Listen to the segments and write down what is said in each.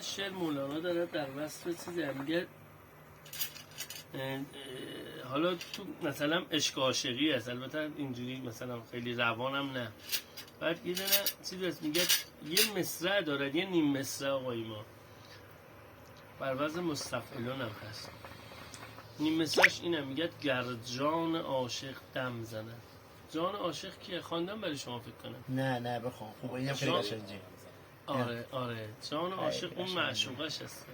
شعر مولانا داره در وصف چیزی میگه حالا تو مثلا عشق و عاشقی هست، البته اینجوری مثلا خیلی روانم نه. بعد یه دونه چیزی هست میگه یه مصرع داره، یه نیم مصرع آقای ما بر وزن مستفعلون هم هست. نیم مصرعش اینه، میگه گر جان عاشق دم زنه. جان عاشق کیه؟ خواندم برای شما فکر کنم. نه بخوام خوبه، اینم خیلی قشنگه. آره جان عاشق اون معشوقش هست.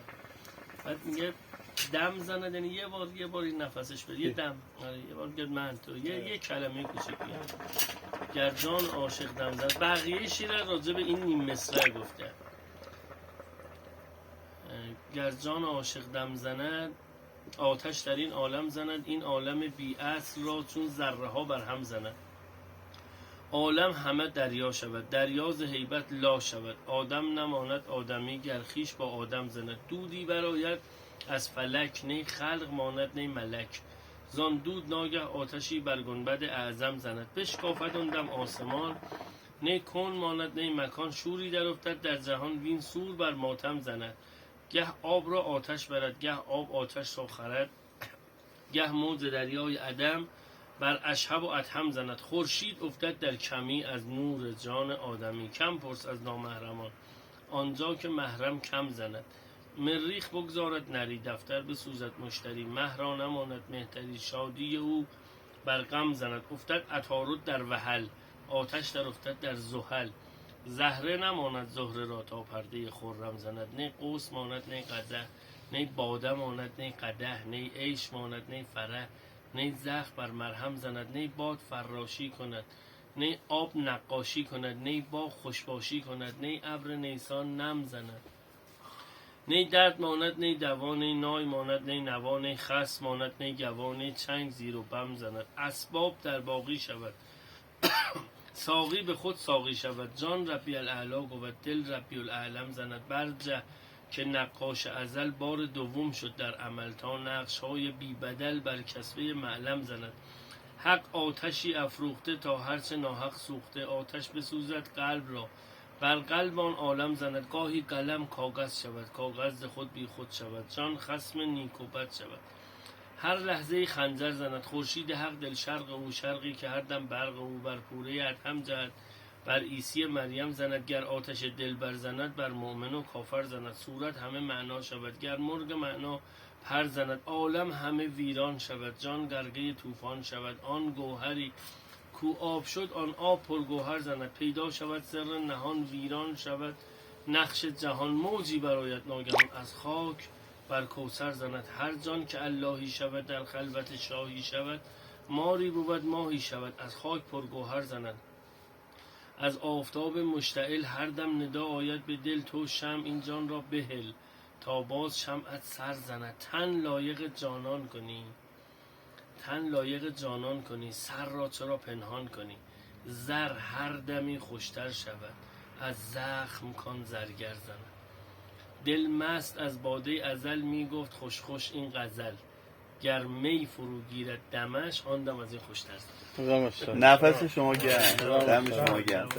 بعد میگه دم زنه، یعنی یه بار این نفسش بره، یه دم، یه بار بگه من تو، یه کلمه کوچیک میگه گر جان عاشق دم زنه. بقیه شعر راجع به این نیم مصرع گفته. گر جان عاشق دم زند آتش در این عالم زند، این عالم بی اصل را چون ذره ها بر هم زند. عالم همه دریا شود، دریا ز هیبت لا شود. آدم نماند آدمی گر خویش با آدم زند. دودی برآید از فلک، نی خلق ماند نی ملک. زان دود ناگه آتشی بر گنبد اعظم زند. بشکافد آن دم آسمان، نی کون ماند نی مکان. شوری در افتد در جهان، وین سور بر ماتم زند. گه آب را آتش برد، گه آب آتش را خرد. گه موج دریای عدم بر اشهب و ادهم زند. خورشید افتد در کمی از نور جان آدمی. کم پرس از نامحرمان آنجا که محرم کم زند. مریخ بگذارد نری، دفتر بسوزد مشتری. مه را نماند مهتری، شادی او بر غم زند. افتد عطارد در وحل، آتش در افتد در زحل. زهره نماند زهره را تا پرده خرم زند. نی قوس ماند نی قزح، نی باده ماند نی قدح. نی عیش ماند نی فرح، نی زخم بر مرهم زند. نی باد فراشی کند، نی آب نقاشی کند. نی باغ خوشباشی کند، نی ابر نیسان نم زند. نی درد ماند نی دوا، نی نای ماند نی نوا. نی خس ماند نی گوا، نی چنگ زیر و بم زند. اسباب در باقی شود، ساقی به خود ساقی شود. جان ربی الاعلی گود، دل ربی الاعلم زند. برجه که نقاش ازل بار دوم شد در عمل، تا نقش های بی بدل بر کسوه معلم زند. حق آتشی افروخته تا هرچه ناحق سوخته. آتش بسوزد قلب را، بر قلب آن عالم زند. گاهی قلم کاغذ شود، کاغذ ز خود بی خود شود. جان خصم نیک و بد شود، هر لحظه خنجر زند. خورشید حق دل شرق او، شرقی که هر دم برق او. بر پوره ادهم جهد، بر عیسی مریم زند. گر آتش دل برزند، بر مؤمن و کافر زند. صورت همه معنا شود، گر مرغ معنا پر زند. عالم همه ویران شود، جان غرقه طوفان شود. آن گوهری کو آب شد، آن آب پرگوهر زند. پیدا شود سر نهان، ویران شود نقش جهان. موجی برآید ناگهان از خاک، بر کوثر زند. هر جان که اللهی شود، در خلوت شاهی شود. ماری بود ماهی شود، از خاک پرگوهر زند. از آفتاب مشتعل هر دم ندا آید به دل. تو شمع این جان را بهل، تا باز شمعت سر زند. تن لایق جانان کنی، تن لایق جانان کنی. سر را چرا پنهان کنی؟ زر هر دمی خوشتر شود، از زخم کان زرگر زند. دل مست از باده ازل می گفت خوش خوش این غزل. گر می فرو گیرد دمش، آن دم از این خوشتر زند. نفس شما گرم، دم شما گرم.